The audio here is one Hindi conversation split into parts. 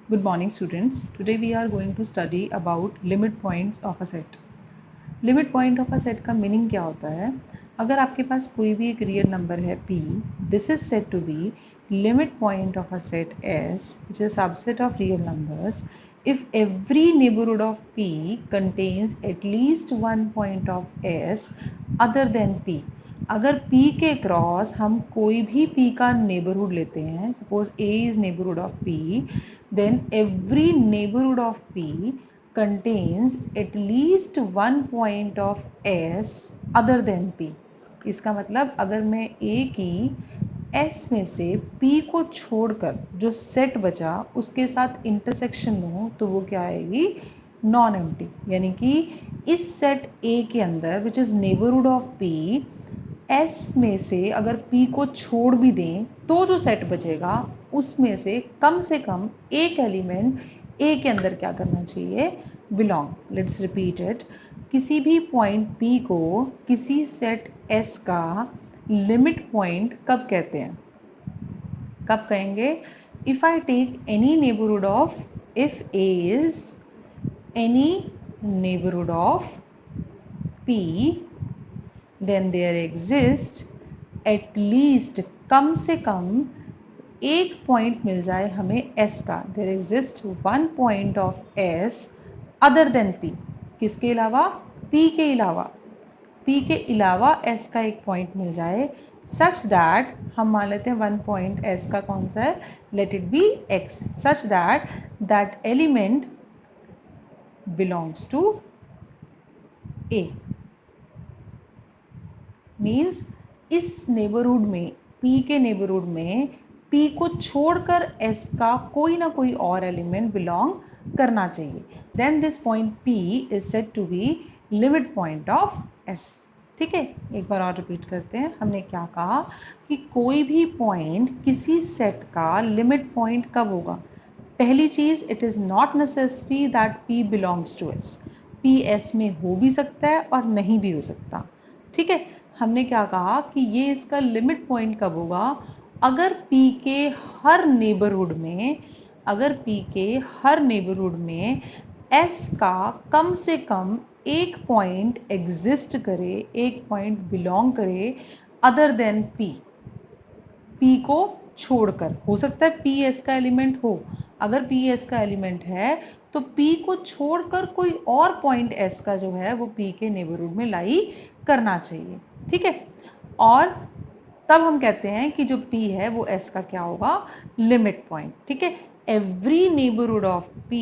Good morning students. Today we are going to study about limit points of a set. Limit point of a set का मीनिंग क्या होता है? अगर आपके पास कोई भी एक रियल नंबर है p, this is said to be limit point of a set S, which is a subset of real numbers, if every neighborhood of p contains at least one point of S other than p. अगर p के क्रॉस हम कोई भी p का नेबरहुड लेते हैं, suppose a is neighbourhood of p, then every neighborhood of p contains at least one point of S other than p. इसका मतलब अगर मैं a की S में से p को छोड़कर जो सेट बचा उसके साथ इंटरसेक्शन लूँ तो वो क्या आएगी? Non empty. यानी कि इस सेट A के अंदर which is neighbourhood of P, S में से अगर P को छोड़ भी दें तो जो सेट बचेगा उसमें से कम एक एलिमेंट A के अंदर क्या करना चाहिए? बिलोंग। Let's repeat it. किसी भी पॉइंट P को किसी सेट S का लिमिट पॉइंट कब कहते हैं? कब कहेंगे? If I take any neighbourhood of, if A is any neighborhood of P, then there exists at least कम से कम एक पॉइंट मिल जाए हमें S का। there exists one point of S other than P. किसके अलावा? P के अलावा। P के अलावा S का एक पॉइंट मिल जाए such that, हम मान लेते हैं वन पॉइंट S का कौन सा है? let it be X, such that that element belongs to A. Means इस नेबरहुड में, P के नेबरहुड में P को छोड़कर S का कोई ना कोई और एलिमेंट बिलोंग करना चाहिए। Then this point P is said to be limit point of S। ठीक है, एक बार और रिपीट करते हैं। हमने क्या कहा कि कोई भी पॉइंट किसी सेट का लिमिट पॉइंट कब होगा? पहली चीज़, it is not necessary that P belongs to S। P S में हो भी सकता है और नहीं भी हो सकता। ठीक है, हमने क्या कहा कि ये इसका लिमिट पॉइंट कब होगा? अगर P के हर नेबरहुड में, अगर P के हर नेबरहुड में S का कम से कम एक पॉइंट एग्जिस्ट करे, एक पॉइंट बिलोंग करे अदर देन P, P को छोड़कर। हो सकता है P S का एलिमेंट हो। अगर P S का एलिमेंट है तो P को छोड़कर कोई और पॉइंट S का जो है वो P के नेबरहुड में लाई करना चाहिए। ठीक है, और तब हम कहते हैं कि जो P है वो S का क्या होगा? Limit point. ठीक है, every neighbourhood of P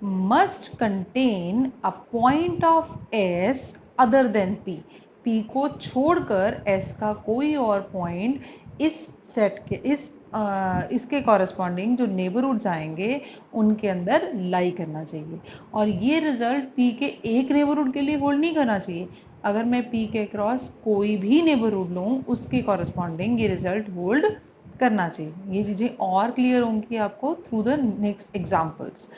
must contain a point of S other than P। P को छोड़कर S का कोई और पॉइंट इस सेट के इसके कॉरस्पॉन्डिंग जो नेबरहुड्स आएंगे उनके अंदर लाई करना चाहिए। और ये रिजल्ट P के एक नेबरहुड के लिए होल्ड नहीं करना चाहिए। अगर मैं P के क्रॉस कोई भी नेबरहुड लूँ उसके कॉरस्पॉन्डिंग ये रिजल्ट होल्ड करना चाहिए। ये चीज़ें और क्लियर होंगी आपको through the next examples.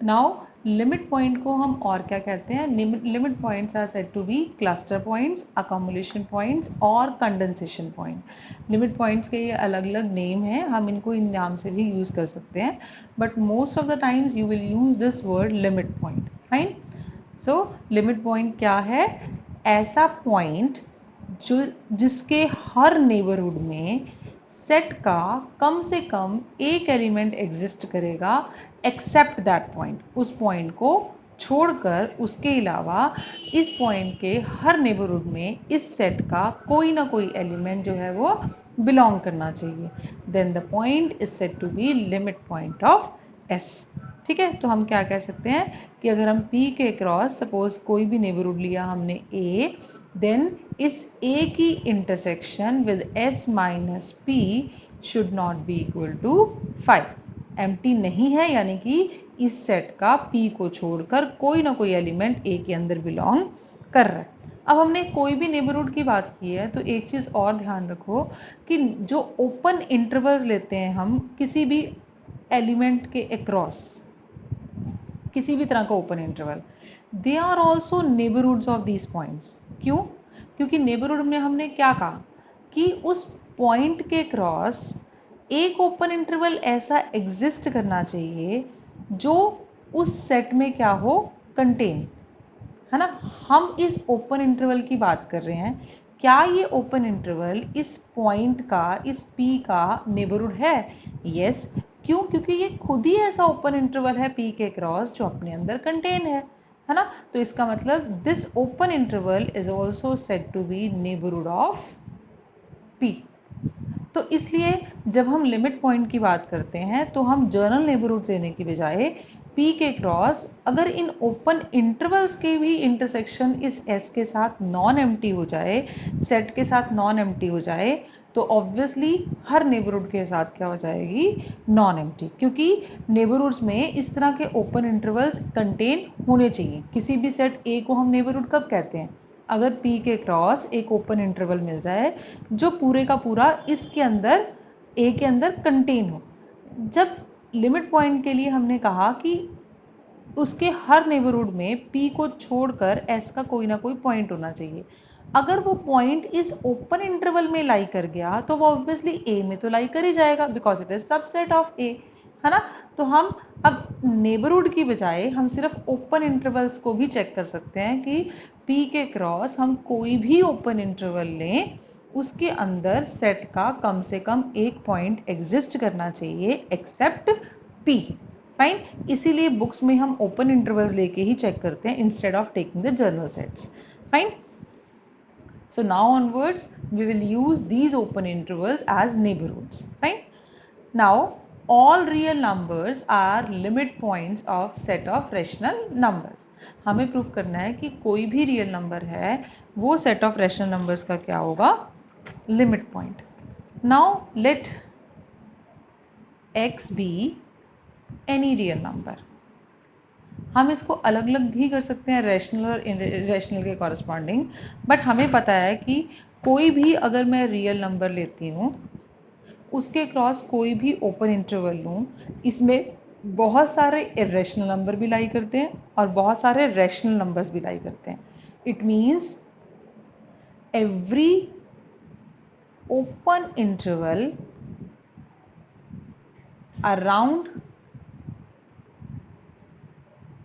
Now limit point को हम और क्या कहते हैं? Limit points are said to be cluster points, accumulation points और कंडेंसेशन पॉइंट। लिमिट पॉइंट्स के ये अलग अलग नेम हैं, हम इनको इन नाम से भी यूज़ कर सकते हैं, but most of the times you will use this word limit point. Fine. So limit point क्या है? ऐसा पॉइंट जो जिसके हर नेबरहुड में सेट का कम से कम एक एलिमेंट एग्जिस्ट करेगा एक्सेप्ट दैट पॉइंट। उस पॉइंट को छोड़कर उसके अलावा इस पॉइंट के हर नेबरहुड में इस सेट का कोई ना कोई एलिमेंट जो है वो बिलोंग करना चाहिए। Then the point is said to be limit point of S। ठीक है, तो हम क्या कह सकते हैं कि अगर हम P के क्रॉस सपोज कोई भी नेबरहुड लिया हमने A, देन इस A की intersection with S minus P should not be equal to 5। Empty नहीं है, यानी कि इस सेट का P को छोड़कर कोई ना कोई एलिमेंट A के अंदर बिलोंग कर रहा है। अब हमने कोई भी नेबरहुड की बात की है तो एक चीज़ और ध्यान रखो कि जो ओपन इंटरवल्स लेते हैं हम किसी भी एलिमेंट के अक्रॉस, किसी भी तरह का open interval, they are also neighbourhoods of these points. क्यों? क्योंकि नेबरहुड में हमने क्या कहा कि उस पॉइंट के क्रॉस एक ओपन इंटरवल ऐसा एग्जिस्ट करना चाहिए जो उस सेट में क्या हो, कंटेन, है ना। हम इस ओपन इंटरवल की बात कर रहे हैं, क्या ये ओपन इंटरवल इस पॉइंट का, इस P का नेबरहुड है? यस। क्यों? क्योंकि ये खुद ही ऐसा ओपन इंटरवल है P के क्रॉस जो अपने अंदर कंटेन है ना। तो इसका मतलब this open interval is also said to be neighbourhood of P। तो इसलिए जब हम लिमिट पॉइंट की बात करते हैं तो हम जर्नल नेबरहुड देने की बजाय P के क्रॉस अगर इन ओपन इंटरवल्स के भी इंटरसेक्शन इस S के साथ नॉन एम्प्टी हो जाए, सेट के साथ नॉन एम्प्टी हो जाए, तो ऑब्वियसली हर नेबरहुड के साथ क्या हो जाएगी, नॉन एम्प्टी। क्योंकि नेबरहुड्स में इस तरह के ओपन इंटरवल्स कंटेन होने चाहिए। किसी भी सेट A को हम नेबरहुड कब कहते हैं? अगर P के क्रॉस एक ओपन इंटरवल मिल जाए जो पूरे का पूरा इसके अंदर A के अंदर कंटेन हो। जब लिमिट पॉइंट के लिए हमने कहा कि उसके हर नेबरहुड में P को छोड़कर S का कोई ना कोई पॉइंट होना चाहिए। अगर वो पॉइंट इस ओपन इंटरवल में लाई कर गया तो वो ऑब्वियसली A में तो लाई कर ही जाएगा, because it is subset of A, है ना। तो हम अब नेबरहुड की बजाय हम सिर्फ ओपन इंटरवल्स को भी चेक कर सकते हैं कि P के क्रॉस हम कोई भी ओपन इंटरवल लें, उसके अंदर सेट का कम से कम एक पॉइंट एग्जिस्ट करना चाहिए एक्सेप्ट P। फाइन। इसीलिए बुक्स में हम ओपन इंटरवल्स लेके ही चेक करते हैं instead of taking the journal sets. Fine. So now onwards we will use these open intervals as neighborhoods. Fine. Now all real numbers are limit points of set of rational numbers. हमें प्रूफ करना है कि कोई भी रियल नंबर है वो सेट ऑफ रैशनल नंबर्स का क्या होगा, limit point. Now let x be any real number। हम इसको अलग अलग भी कर सकते हैं रैशनल और इरेशनल के कॉरस्पॉन्डिंग, बट हमें पता है कि कोई भी अगर मैं रियल नंबर लेती हूँ उसके क्रॉस कोई भी ओपन इंटरवल लूँ, इसमें बहुत सारे इरेशनल नंबर भी लाई करते हैं और बहुत सारे रैशनल नंबर्स भी लाई करते हैं। It means every open interval around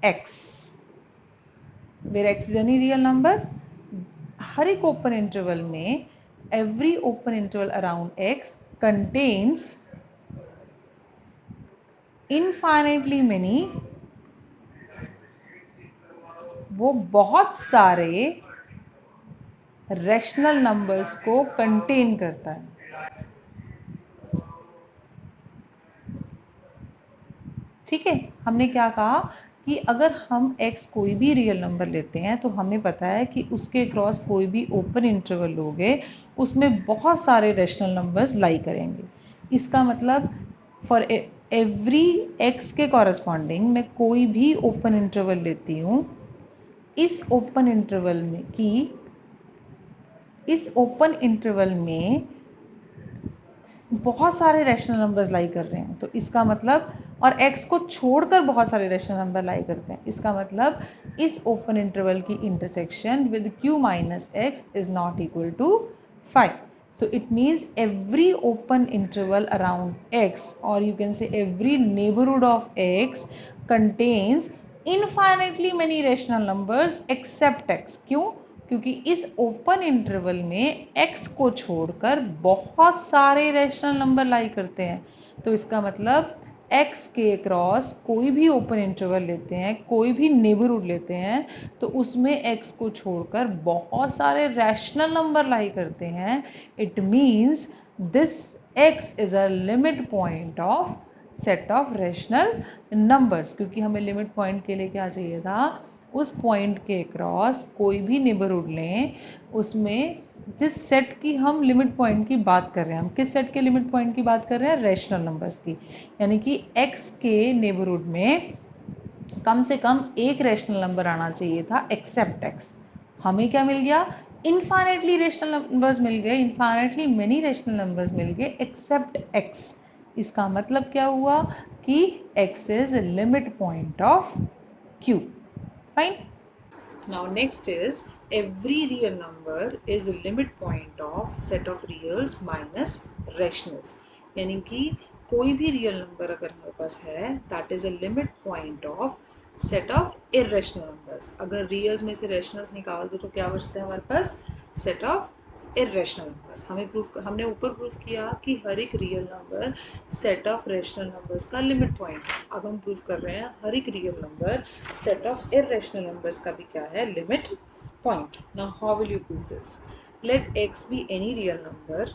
x where x is any real number, हर एक ओपन इंटरवल में every open interval around x contains infinitely many, वो बहुत सारे रैशनल नंबर्स को कंटेन करता है। ठीक है, हमने क्या कहा कि अगर हम x कोई भी रियल नंबर लेते हैं तो हमें पता है कि उसके क्रॉस कोई भी ओपन इंटरवल लोगे उसमें बहुत सारे रैशनल नंबर्स लाई करेंगे। इसका मतलब फॉर एवरी x के कॉरस्पॉन्डिंग मैं कोई भी ओपन इंटरवल लेती हूँ, इस ओपन इंटरवल में इस ओपन इंटरवल में बहुत सारे रैशनल नंबर्स लाई कर रहे हैं, तो इसका मतलब, और x को छोड़कर बहुत सारे रैशनल नंबर लाई करते हैं, इसका मतलब इस ओपन इंटरवल की intersection with q minus x is not equal to 5। So it means every open interval around x, or you can say every neighborhood of x contains infinitely many rational numbers except x। क्यों? क्योंकि इस ओपन इंटरवल में x को छोड़कर बहुत सारे रैशनल नंबर लाई करते हैं। तो इसका मतलब x के क्रॉस कोई भी ओपन इंटरवल लेते हैं, कोई भी नेबरहुड लेते हैं, तो उसमें x को छोड़कर बहुत सारे रैशनल नंबर लाई करते हैं। It means this x is a limit point of set of rational numbers. क्योंकि हमें लिमिट पॉइंट के लिए क्या चाहिए था, उस पॉइंट के क्रॉस कोई भी नेबरहुड लें, उसमें जिस सेट की हम लिमिट पॉइंट की बात कर रहे हैं, हम किस सेट के लिमिट पॉइंट की बात कर रहे हैं, रैशनल नंबर्स की। यानी कि x के नेबरहुड में कम से कम एक रैशनल नंबर आना चाहिए था एक्सेप्ट x। हमें क्या मिल गया, इनफाइनेटली रैशनल नंबर्स मिल गए, इनफाइनेटली मेनी रैशनल नंबर्स मिल गए एक्सेप्ट x। इसका मतलब क्या हुआ कि x is limit point of q। Fine. Now next is every real number is a limit point of set of reals minus rationals। यानी कि कोई भी रियल नंबर अगर हमारे पास है that is a limit point of set of irrational numbers. अगर रियल्स में से रेशनल्स निकाल दो तो क्या बचता है हमारे पास? Set of irrational numbers. हमने ऊपर प्रूफ किया कि हर एक real number set of rational numbers का लिमिट पॉइंट है। अब हम प्रूफ कर रहे हैं हर एक real number set of irrational numbers का भी क्या है? Limit point. Now how will you prove this? Let x be any real number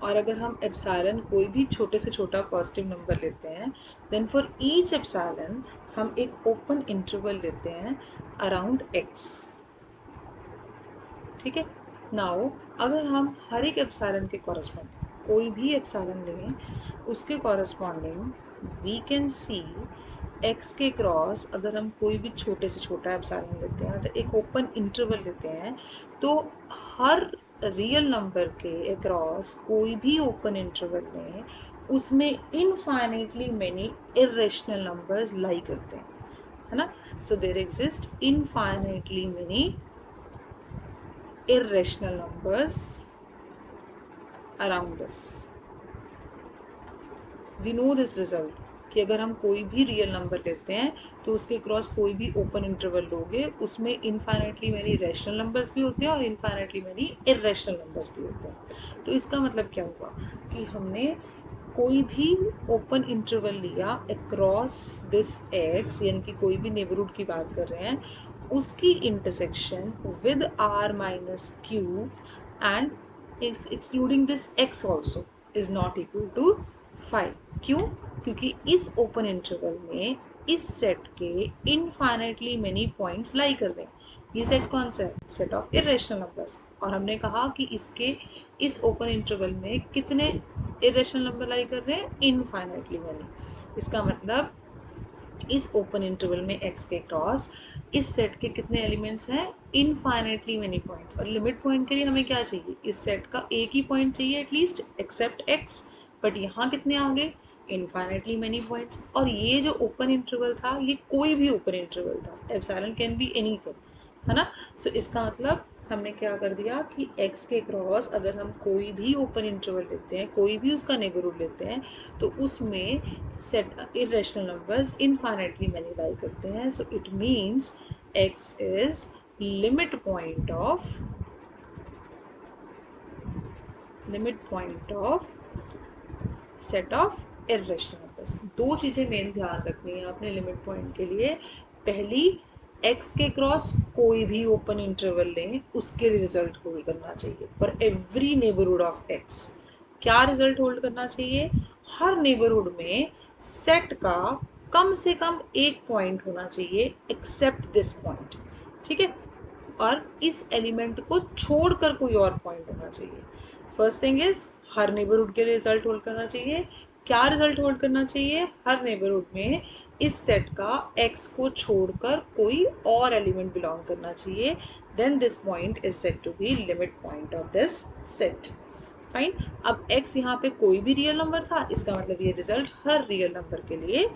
और अगर हम एप्सिलॉन कोई भी छोटे से छोटा पॉजिटिव नंबर लेते हैं देन फॉर ईच एप्सिलॉन हम एक ओपन इंटरवल लेते हैं अराउंड x। ठीक है। नाउ अगर हम हर एक एप्सिलॉन के कॉरस्पॉन्डिंग कोई भी एप्सिलॉन लें उसके corresponding we can see x के क्रॉस अगर हम कोई भी छोटे से छोटा एप्सिलॉन लेते हैं तो एक ओपन इंटरवल लेते हैं तो हर रियल नंबर के अक्रॉस कोई भी ओपन इंटरवल में उसमें infinitely many irrational numbers lie करते हैं, है ना। So there exist infinitely many irrational numbers around us. We know this result कि अगर हम कोई भी रियल नंबर लेते हैं तो उसके क्रॉस कोई भी ओपन इंटरवल लोगे उसमें इनफाइनाइटली मैनी रैशनल नंबर्स भी होते हैं और इनफाइनाइटली मैनी इरेशनल नंबर्स भी होते हैं। तो इसका मतलब क्या हुआ कि हमने कोई भी ओपन इंटरवल लिया अक्रॉस दिस एक्स यानी कि कोई भी नेबरहुड की बात कर रहे हैं उसकी intersection with r minus Q and excluding this x also is not equal to 5। क्यों? क्योंकि इस ओपन इंटरवल में इस सेट के इनफाइनाइटली मेनी पॉइंट्स लाई कर रहे हैं। ये सेट कौन सा है? Set of irrational numbers. और हमने कहा कि इसके इस ओपन इंटरवल में कितने इरेशनल नंबर लाई कर रहे हैं? Infinitely many. इसका मतलब इस ओपन इंटरवल में x के क्रॉस इस सेट के कितने एलिमेंट्स हैं? Infinitely many points. और लिमिट पॉइंट के लिए हमें क्या चाहिए? इस सेट का एक ही पॉइंट चाहिए एटलीस्ट एक्सेप्ट x। बट यहाँ कितने आ गए? Infinitely many points. और ये जो ओपन इंटरवल था ये कोई भी ओपन इंटरवल था, एप्सिलॉन कैन बी एनीथिंग, है ना। सो इसका मतलब हमने क्या कर दिया कि x के क्रॉस अगर हम कोई भी ओपन इंटरवल लेते हैं कोई भी उसका नेबरहुड लेते हैं तो उसमें set irrational numbers infinitely many lie करते हैं। So it means x is limit point of set of irrational numbers. दो चीज़ें मेन ध्यान रखनी है आपने लिमिट पॉइंट के लिए। पहली, x के क्रॉस कोई भी ओपन इंटरवल लें उसके रिजल्ट होल्ड करना चाहिए for every neighbourhood of x। क्या रिजल्ट होल्ड करना चाहिए? हर नेबरहुड में सेट का कम से कम एक पॉइंट होना चाहिए एक्सेप्ट दिस पॉइंट। ठीक है। और इस एलिमेंट को छोड़कर कोई और पॉइंट होना चाहिए। First thing is her neighbourhood के लिए रिजल्ट होल्ड करना चाहिए। क्या रिजल्ट होल्ड करना चाहिए? हर नेबरहुड में इस सेट का x को छोड़कर कोई और एलिमेंट बिलोंग करना चाहिए। Then this point is said to be limit point of this set. Fine. अब x यहाँ पे कोई भी रियल नंबर था, इसका मतलब ये रिजल्ट हर रियल नंबर के लिए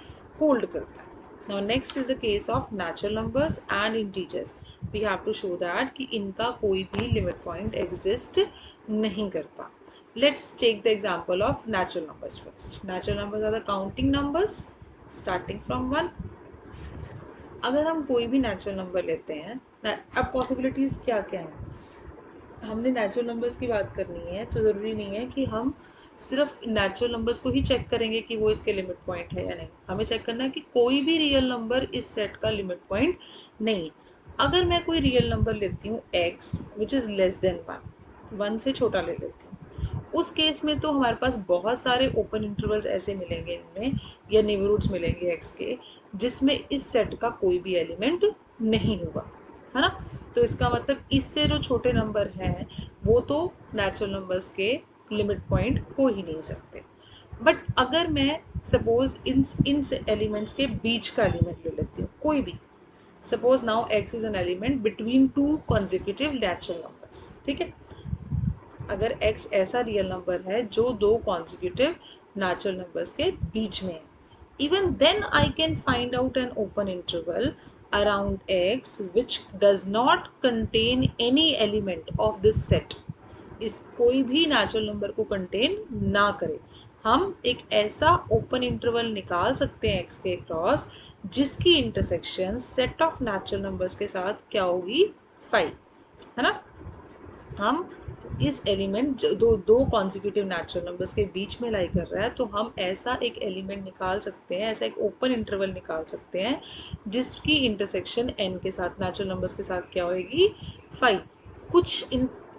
होल्ड करता है। Now next is the case of natural numbers and integers. We have to show that कि इनका कोई भी limit point exist नहीं करता। Let's take the example of natural numbers first. Natural numbers are the counting numbers starting from 1. अगर हम कोई भी natural number लेते हैं, अब possibilities क्या क्या हैं? हमने नेचुरल नंबर्स की बात करनी है तो ज़रूरी नहीं है कि हम सिर्फ नेचुरल नंबर्स को ही चेक करेंगे कि वो इसके लिमिट पॉइंट है या नहीं। हमें चेक करना है कि कोई भी रियल नंबर इस सेट का लिमिट पॉइंट नहीं। अगर मैं कोई रियल नंबर लेती हूँ x which is less than 1 से छोटा ले लेती हूँ, उस केस में तो हमारे पास बहुत सारे ओपन इंटरवल्स ऐसे मिलेंगे इनमें या नेबरहुड्स मिलेंगे x के जिसमें इस सेट का कोई भी एलिमेंट नहीं होगा, है ना। तो इसका मतलब इससे जो छोटे नंबर हैं वो तो नेचुरल नंबर्स के लिमिट पॉइंट हो ही नहीं सकते। बट अगर मैं सपोज इन एलिमेंट्स के बीच का एलिमेंट ले लेती हूँ कोई भी, suppose now x is an element between two consecutive natural numbers. ठीक है। अगर x ऐसा रियल नंबर है जो दो कॉन्जिक्यूटिव नेचुरल नंबर्स के बीच में है, even then I can find out an open interval around x which does not contain any element of this set, इस कोई भी नेचुरल नंबर को कंटेन ना करे। हम एक ऐसा ओपन इंटरवल निकाल सकते हैं x के क्रॉस जिसकी intersection set of natural numbers के साथ क्या होगी, 5, है ना। हम इस एलिमेंट दो दो कॉन्जिक्यूटिव नेचुरल नंबर्स के बीच में लाई कर रहा है, तो हम ऐसा एक एलिमेंट निकाल सकते हैं, ऐसा एक ओपन इंटरवल निकाल सकते हैं जिसकी इंटरसेक्शन n के साथ नेचुरल नंबर्स के साथ क्या होगी, 5। कुछ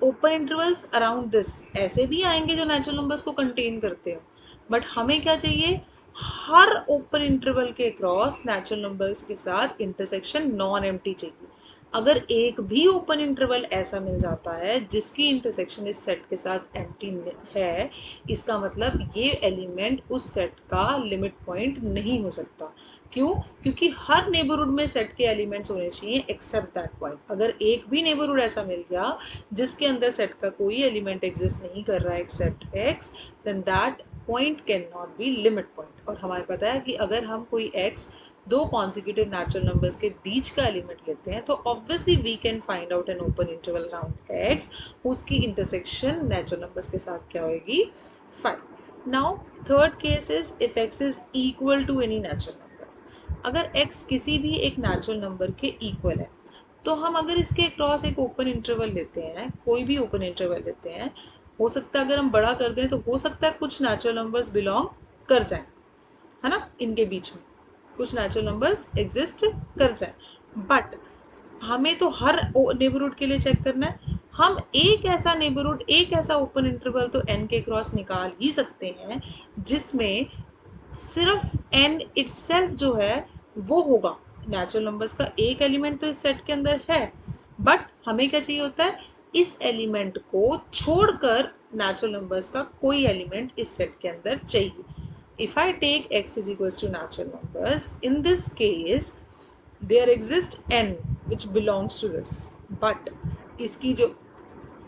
ओपन इंटरवल्स अराउंड दिस ऐसे भी आएंगे जो नेचुरल नंबर्स को कंटेन करते हो, बट हमें क्या चाहिए, हर ओपन इंटरवल के क्रॉस नेचुरल नंबर्स के साथ इंटरसेक्शन नॉन एम्प्टी चाहिए। अगर एक भी ओपन इंटरवल ऐसा मिल जाता है जिसकी इंटरसेक्शन इस सेट के साथ एम्प्टी है, इसका मतलब ये एलिमेंट उस सेट का लिमिट पॉइंट नहीं हो सकता। क्यों? क्योंकि हर नेबरहुड में सेट के एलिमेंट्स होने चाहिए एक्सेप्ट दैट पॉइंट। अगर एक भी नेबरहुड ऐसा मिल गया जिसके अंदर सेट का कोई एलिमेंट एग्जिस्ट नहीं कर रहा है except x, then that point can not be limit point. और हमें पता है कि अगर हम कोई एक्स दो कॉन्सिक्यूटिव नेचुरल नंबर्स के बीच का एलिमेंट लेते हैं तो obviously we can find out an open interval around x उसकी इंटरसेक्शन नेचुरल नंबर्स के साथ क्या होगी, 5। Now third case is if x is equal to any natural number. अगर एक्स किसी भी एक नेचुरल नंबर के इक्वल है, तो हम अगर इसके क्रॉस एक ओपन इंटरवल लेते हैं, कोई भी ओपन इंटरवल लेते हैं, हो सकता है अगर हम बड़ा कर दें तो हो सकता है कुछ नेचुरल नंबर्स बिलोंग कर जाएं, है ना, इनके बीच में कुछ नेचुरल नंबर्स एग्जिस्ट कर जाए, बट हमें तो हर नेबरहुड के लिए चेक करना है। हम एक ऐसा नेबरहुड, एक ऐसा ओपन इंटरवल तो n के क्रॉस निकाल ही सकते हैं जिसमें सिर्फ n इटसेल्फ जो है वो होगा, नेचुरल नंबर्स का एक एलिमेंट तो इस सेट के अंदर है, बट हमें क्या चाहिए होता है, इस एलिमेंट को छोड़कर नेचुरल नंबर्स का कोई एलिमेंट इस सेट के अंदर चाहिए। If I take x is equals to natural numbers, in this case there exists n which belongs to this, but इसकी जो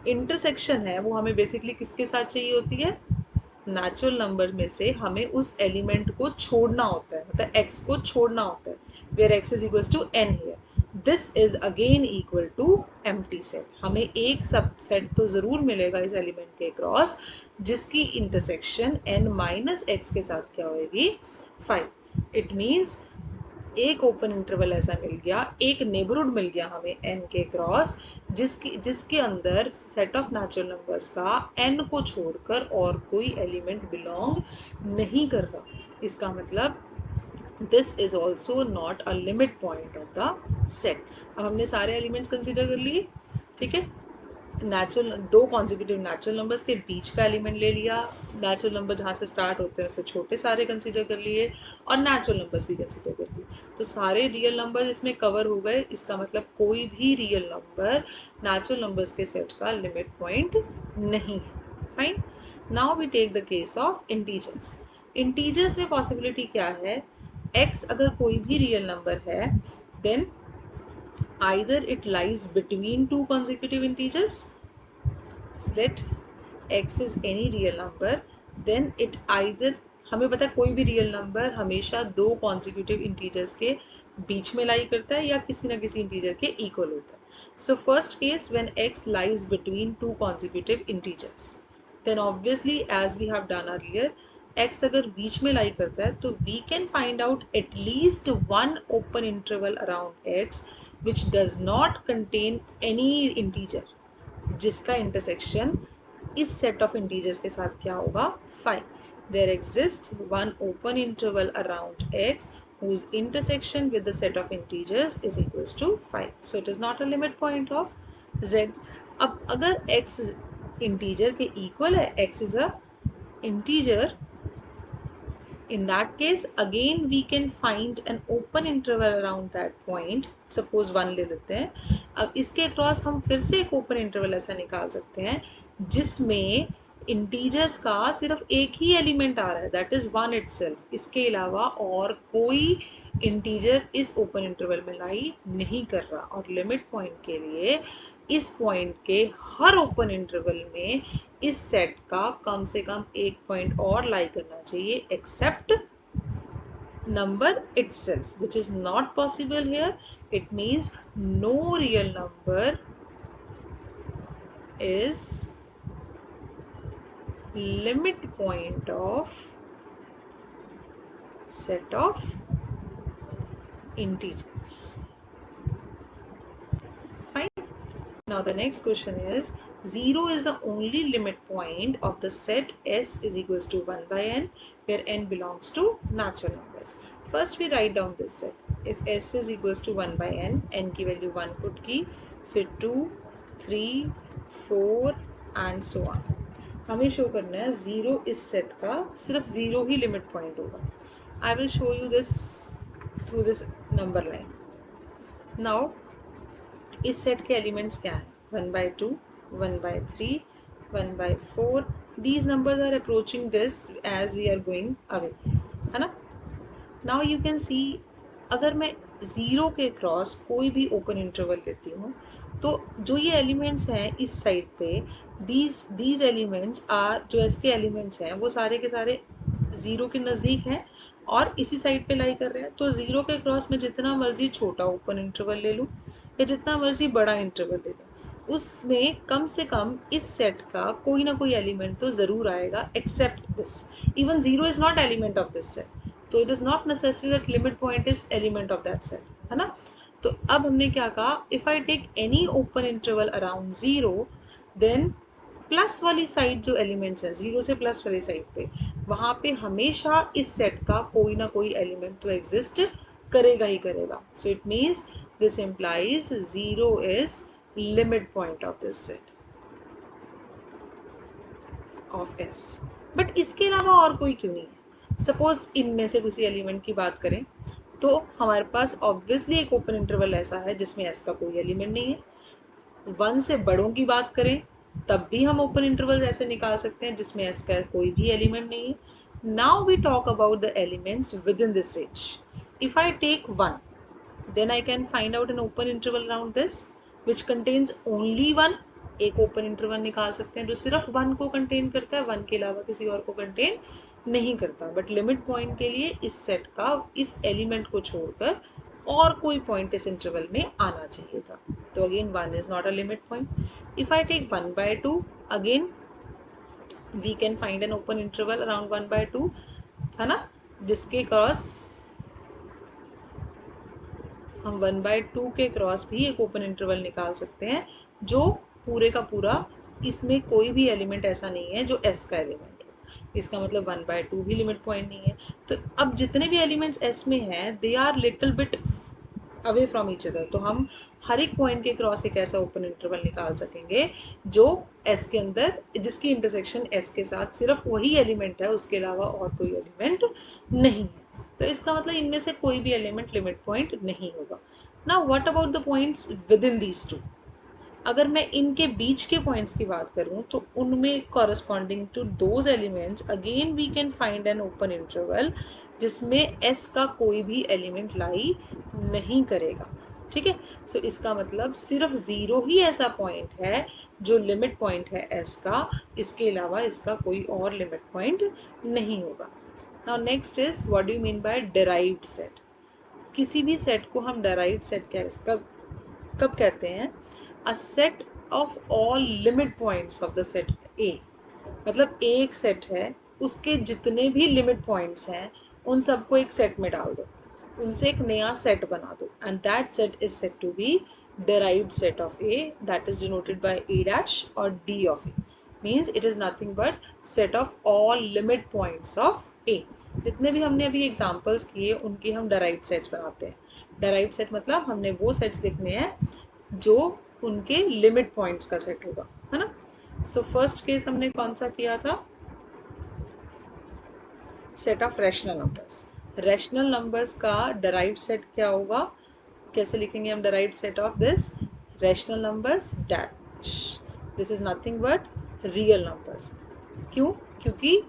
इंटरसेक्शन है वो हमें बेसिकली किसके साथ चाहिए होती है, नेचुरल नंबर में से हमें उस एलिमेंट को छोड़ना होता है, मतलब x को छोड़ना होता है, where x is equals to n here. This is again equal to empty set. हमें एक सब सेट तो ज़रूर मिलेगा इस एलिमेंट के क्रॉस जिसकी इंटरसेक्शन n माइनस एक्स के साथ क्या होगी, 5। इट मीन्स एक ओपन इंटरवल ऐसा मिल गया, एक नेबरहुड मिल गया हमें n के क्रॉस जिसके अंदर सेट ऑफ नेचुरल नंबर्स का n को छोड़कर और कोई एलिमेंट बिलोंग नहीं कर रहा। इसका मतलब this is also not a limit point of the set. अब हमने सारे एलिमेंट्स कंसिडर कर लिए, ठीक है। नेचुरल दो कॉन्जिक्यूटिव नेचुरल नंबर्स के बीच का एलिमेंट ले लिया, नेचुरल नंबर जहाँ से स्टार्ट होते हैं उससे छोटे सारे कंसिडर कर लिए, और नेचुरल नंबर्स भी कंसिडर कर लिए, तो सारे रियल नंबर्स इसमें कवर हो गए। इसका मतलब कोई भी रियल नंबर नेचुरल नंबर्स के सेट का लिमिट पॉइंट नहीं है। Fine. Now we take the case of integers. Integers में पॉसिबिलिटी क्या है, x अगर कोई भी रियल नंबर है, then either it lies between two consecutive integers, let x is any real number, then it either, हमें पता है कोई भी रियल नंबर हमेशा दो कॉन्जिक्यूटिव इंटीजर्स के बीच में लाई करता है या किसी ना किसी इंटीजर के इक्वल होता है। So first case when x lies between two consecutive integers, then obviously as we have done earlier, x अगर बीच में लाई करता है तो we can find out at least one open interval around x which does not contain any integer जिसका इंटरसेक्शन इस सेट ऑफ इंटीजर्स के साथ क्या होगा, 5। There exist one open interval around x whose intersection with the set of integers is equals to 5, so it is not a limit point of z। अब अगर x इंटीजर के इक्वल है, x is a integer, in that case again we can find an open interval around that point, suppose 1 ले लेते हैं। अब इसके क्रॉस हम फिर से एक ओपन इंटरवल ऐसा निकाल सकते हैं जिसमें इंटीजर्स का सिर्फ एक ही एलिमेंट आ रहा है, दैट इज 1 इटसेल्फ, इसके अलावा और कोई इंटीजर इस ओपन इंटरवल में लाई नहीं कर रहा। और लिमिट पॉइंट के लिए इस पॉइंट के हर ओपन इंटरवल में इस सेट का कम से कम एक पॉइंट और लाई करना चाहिए accept number itself, which is not possible here. It means no real number is limit point of set of integers. Fine. Now the next question is, 0 is the only limit point of the set S is equals to 1 by n, where n belongs to natural numbers. First we write down this set. If S is equals to 1 by n, n की वैल्यू 1 पुट की, फिर 2, 3, 4 एंड सो ऑन. हमें शो करना है 0 इस सेट का सिर्फ 0 ही लिमिट पॉइंट होगा. I will show you this through this number line. Now इस सेट के एलिमेंट्स क्या हैं? 1 by 2, 1 by 3, 1 by 4. These numbers are approaching this as we are going away, है ना? Now you can see, अगर मैं 0 के क्रॉस कोई भी ओपन इंटरवल लेती हूँ तो जो ये एलिमेंट्स हैं इस साइड पे, these एलिमेंट्स आर, जो इसके एलिमेंट्स हैं वो सारे के सारे 0 के नज़दीक हैं और इसी साइड पे लाई कर रहे हैं. तो 0 के क्रॉस में जितना मर्जी छोटा ओपन इंटरवल ले लूँ या जितना मर्जी बड़ा इंटरवल ले लें, उसमें कम से कम इस सेट का कोई ना कोई एलिमेंट तो ज़रूर आएगा, except this. Even 0 is not element of this set, तो it is not necessary that limit point is element of that set, है ना? तो अब हमने क्या कहा, if I take any open interval around 0, then plus वाली साइड जो एलिमेंट्स हैं 0 से प्लस वाली साइड पे, वहाँ पे हमेशा इस सेट का कोई ना कोई एलिमेंट तो एग्जिस्ट करेगा ही करेगा. सो it means this implies 0 is limit point of this set of S. But इसके अलावा और कोई क्यों नहीं है? सपोज इनमें से किसी एलिमेंट की बात करें तो हमारे पास ऑब्वियसली एक ओपन इंटरवल ऐसा है जिसमें S का कोई एलिमेंट नहीं है. 1 से बड़ों की बात करें तब भी हम ओपन इंटरवल ऐसे निकाल सकते हैं जिसमें S का कोई भी एलिमेंट नहीं है. Now we talk about the elements within this range. If I take 1, then I can find out an open interval around this which contains only 1. एक ओपन इंटरवल निकाल सकते हैं जो सिर्फ 1 को कंटेन करता है, 1 के अलावा किसी और को कंटेन नहीं करता. बट लिमिट पॉइंट के लिए इस सेट का इस एलिमेंट को छोड़कर और कोई पॉइंट इस इंटरवल में आना चाहिए था. तो again 1 is not a limit point. If I take 1 by 2, again we can find an open interval around 1 by 2, है ना, जिसके क्रॉस हम 1 by 2 के क्रॉस भी एक ओपन इंटरवल निकाल सकते हैं जो पूरे का पूरा, इसमें कोई भी एलिमेंट ऐसा नहीं है जो S का एलिमेंट हो. इसका मतलब 1 by 2 भी लिमिट पॉइंट नहीं है. तो अब जितने भी एलिमेंट्स S में हैं they are little bit away from each other. तो हम हर एक पॉइंट के क्रॉस एक ऐसा ओपन इंटरवल निकाल सकेंगे जो S के अंदर, जिसकी इंटरसेक्शन S के साथ सिर्फ वही एलिमेंट है, उसके अलावा और कोई एलिमेंट नहीं है. तो इसका मतलब इनमें से कोई भी एलिमेंट लिमिट पॉइंट नहीं होगा. Now what about the points with in these two? अगर मैं इनके बीच के पॉइंट्स की बात करूं तो उनमें corresponding to those elements again we can find an open interval जिसमें S का कोई भी एलिमेंट लाई नहीं करेगा. ठीक है. सो इसका मतलब सिर्फ 0 ही ऐसा पॉइंट है जो लिमिट पॉइंट है S का, इसके अलावा इसका कोई और लिमिट पॉइंट नहीं होगा. Now next is, what do you mean by derived set? किसी भी सेट को हम derived set कब कहते हैं? A set of all limit points of the set A. मतलब एक सेट है, उसके जितने भी लिमिट पॉइंट्स हैं उन सबको एक सेट में डाल दो, उनसे एक नया सेट बना दो, and that set is said to be derived set of A, that is denoted by A dash or D of A. Means it is nothing but set of all limit points of A. जितने भी हमने अभी एग्जांपल्स किए उनके हम डेराइव्ड सेट्स बनाते हैं. डेराइव्ड सेट मतलब हमने वो सेट्स लिखने हैं जो उनके लिमिट पॉइंट्स का सेट होगा, है ना. सो फर्स्ट केस हमने कौन सा किया था? Set of rational numbers. Rational numbers का डेराइव्ड सेट क्या होगा? कैसे लिखेंगे हम derived set of this? Rational numbers dash, this is nothing but real numbers. क्यों? क्योंकि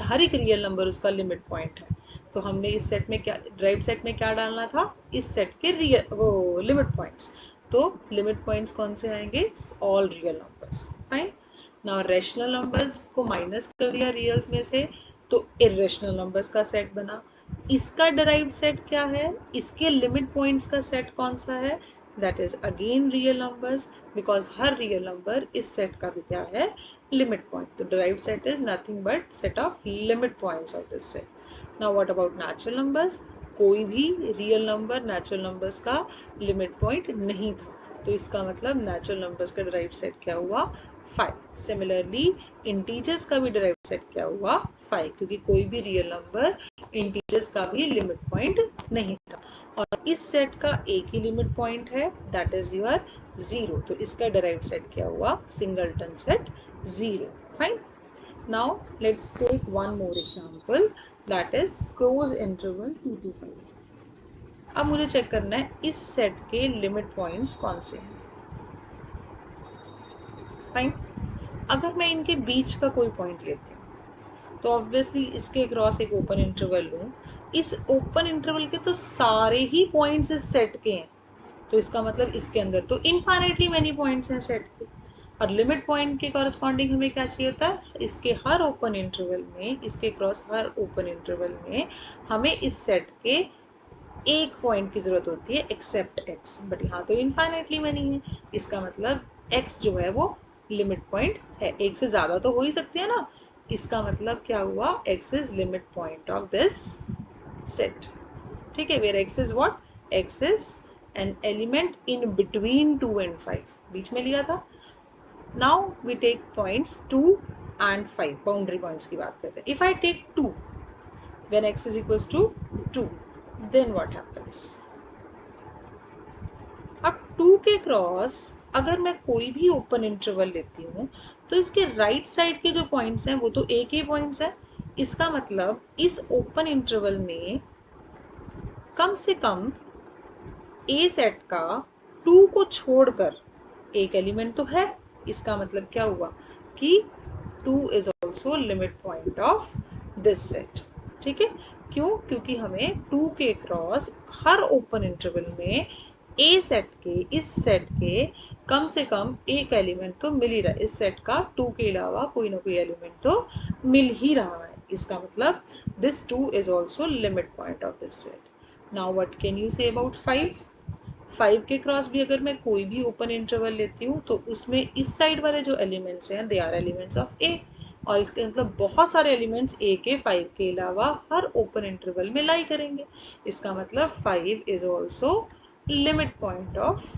हर एक रियल नंबर उसका लिमिट पॉइंट है. तो हमने इस सेट में क्या, डेराइव्ड सेट में क्या डालना था? इस सेट के रियल वो लिमिट पॉइंट्स. तो लिमिट पॉइंट्स कौन से आएंगे? All real numbers. Fine. Now rational numbers को माइनस कर दिया रियल्स में से तो इरेशनल नंबर्स का सेट बना. इसका डिराइव्ड सेट क्या है, इसके लिमिट पॉइंट्स का सेट कौन सा है, that is again real numbers, because her real number इस सेट का भी क्या है, लिमिट पॉइंट. तो derived set is nothing but set of limit points of this set. Now what about natural numbers, कोई भी रियल नंबर नेचुरल नंबर्स का लिमिट पॉइंट नहीं था, तो इसका मतलब नेचुरल नंबर्स का डिराइव्ड सेट क्या हुआ, 5. सिमिलरली इंटीजर्स का भी डिराइव्ड सेट क्या हुआ, 5, क्योंकि कोई भी रियल नंबर इंटीजर्स का भी लिमिट पॉइंट नहीं था. और इस सेट का एक ही लिमिट पॉइंट है, दैट इज योर 0. तो इसका डिराइव्ड सेट क्या हुआ, singleton set 0. Fine. Now let's take one more example, that is close interval 2 to 5. अब मुझे चेक करना है इस सेट के लिमिट पॉइंट्स कौन से हैं. फाइन. अगर मैं इनके बीच का कोई पॉइंट लेती हूँ तो ऑब्वियसली इसके क्रॉस एक ओपन इंटरवल लूँ, इस ओपन इंटरवल के तो सारे ही पॉइंट्स इस सेट के हैं, तो इसका मतलब इसके अंदर तो इनफाइनाइटली मैनी पॉइंट्स हैं सेट के. और लिमिट पॉइंट के कॉरस्पॉन्डिंग हमें क्या चाहिए होता है, इसके हर ओपन इंटरवल में, इसके क्रॉस हर ओपन इंटरवल में हमें इस सेट के एक पॉइंट की ज़रूरत होती है एक्सेप्ट x. बट यहाँ तो इनफाइनाइटली मैनी है, इसका मतलब x जो है वो लिमिट पॉइंट है. एक से ज़्यादा तो हो ही सकती है ना, इसका मतलब क्या हुआ, x is limit point of this set. ठीक है, where x is what, x is an element in between 2 and 5, बीच में लिया था. Now we take points 2 and 5, boundary points की बात करते हैं. If I take 2 when x is equals to 2, then what happens. अब 2 के क्रॉस अगर मैं कोई भी ओपन इंटरवल लेती हूँ तो इसके राइट साइड के जो पॉइंट्स हैं वो तो एक ही पॉइंट्स हैं. इसका मतलब इस ओपन इंटरवल में कम से कम ए सेट का 2 को छोड़कर एक एलिमेंट तो है. इसका मतलब क्या हुआ कि 2 is also limit point of this set. ठीक है, क्यों, क्योंकि हमें 2 के क्रॉस हर ओपन इंटरवल में ए सेट के, इस सेट के कम से कम एक एलिमेंट तो मिल ही रहा है. इस सेट का 2 के अलावा कोई ना कोई एलिमेंट तो मिल ही रहा है. इसका मतलब this 2 is also limit point of this set. Now what can you say about 5. 5 के क्रॉस भी अगर मैं कोई भी ओपन इंटरवल लेती हूँ तो उसमें इस साइड वाले जो एलिमेंट्स हैं दे आर एलिमेंट्स ऑफ ए, और इसके मतलब बहुत सारे एलिमेंट्स ए के 5 के अलावा हर ओपन इंटरवल में लाई करेंगे. इसका मतलब 5 is also limit point of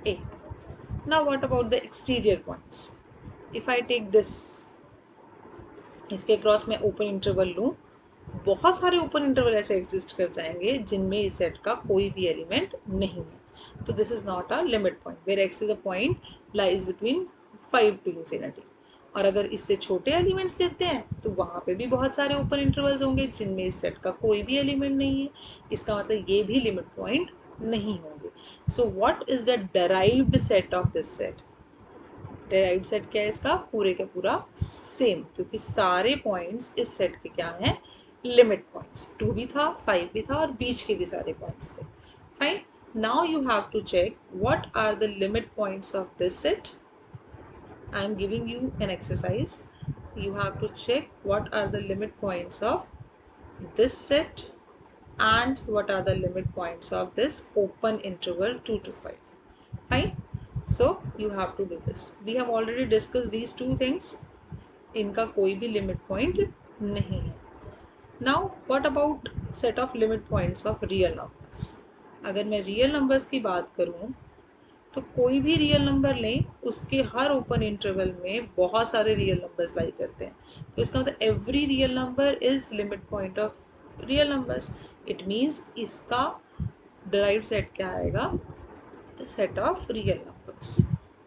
A. Now what about the exterior points. If I take this, इसके क्रॉस में ओपन इंटरवल लूँ, बहुत सारे ओपन इंटरवल ऐसे एग्जिस्ट कर जाएंगे जिनमें इस सेट का कोई भी एलिमेंट नहीं है. तो this is not a limit point, where x is a point lies between 5 to infinity. और अगर इससे छोटे एलिमेंट्स लेते हैं तो वहाँ पे भी बहुत सारे ओपन इंटरवल्स होंगे जिनमें इस सेट का कोई भी एलिमेंट नहीं है. इसका मतलब ये भी लिमिट पॉइंट नहीं होंगे. So what is the derived set of this set. Derived set क्या है इसका, पूरे का पूरा सेम, क्योंकि सारे पॉइंट्स इस सेट के क्या हैं, लिमिट पॉइंट्स. 2 भी था, 5 भी था, और बीच के भी सारे पॉइंट्स थे. Fine. Now you have to check what are the limit points of this set. I am giving you an exercise. you have to check what are the limit points of this set and what are the limit points of this open interval 2 to 5. Fine. So you have to do this. We have already discussed these two things. इनका कोई भी लिमिट पॉइंट नहीं है. Now what about set of limit points of real numbers. अगर मैं रियल नंबर्स की बात करूँ तो कोई भी रियल नंबर लें, उसके हर ओपन इंटरवल में बहुत सारे रियल नंबर्स लाई करते हैं. तो इसका मतलब every real number is limit point of real numbers. It means इसका डिराइव्ड सेट क्या आएगा, the set of real numbers,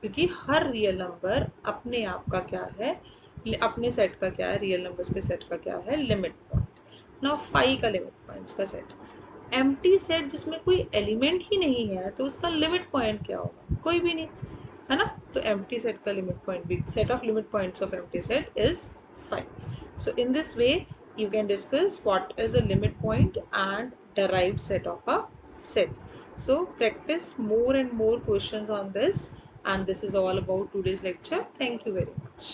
क्योंकि हर रियल नंबर अपने आप का क्या है, अपने सेट का क्या है, रियल नंबर्स के सेट का क्या है, लिमिट पॉइंट. नाउ 5 का लिमिट पॉइंट्स का सेट, एम्प्टी सेट जिसमें कोई एलिमेंट ही नहीं है तो उसका लिमिट पॉइंट क्या होगा, कोई भी नहीं है ना. तो एम्प्टी सेट का लिमिट पॉइंट भी, set of limit points of empty set is 5. So in this way you can discuss what is a limit point and derived set of a set. So practice more and more questions on this, and this is all about today's lecture. Thank you very much.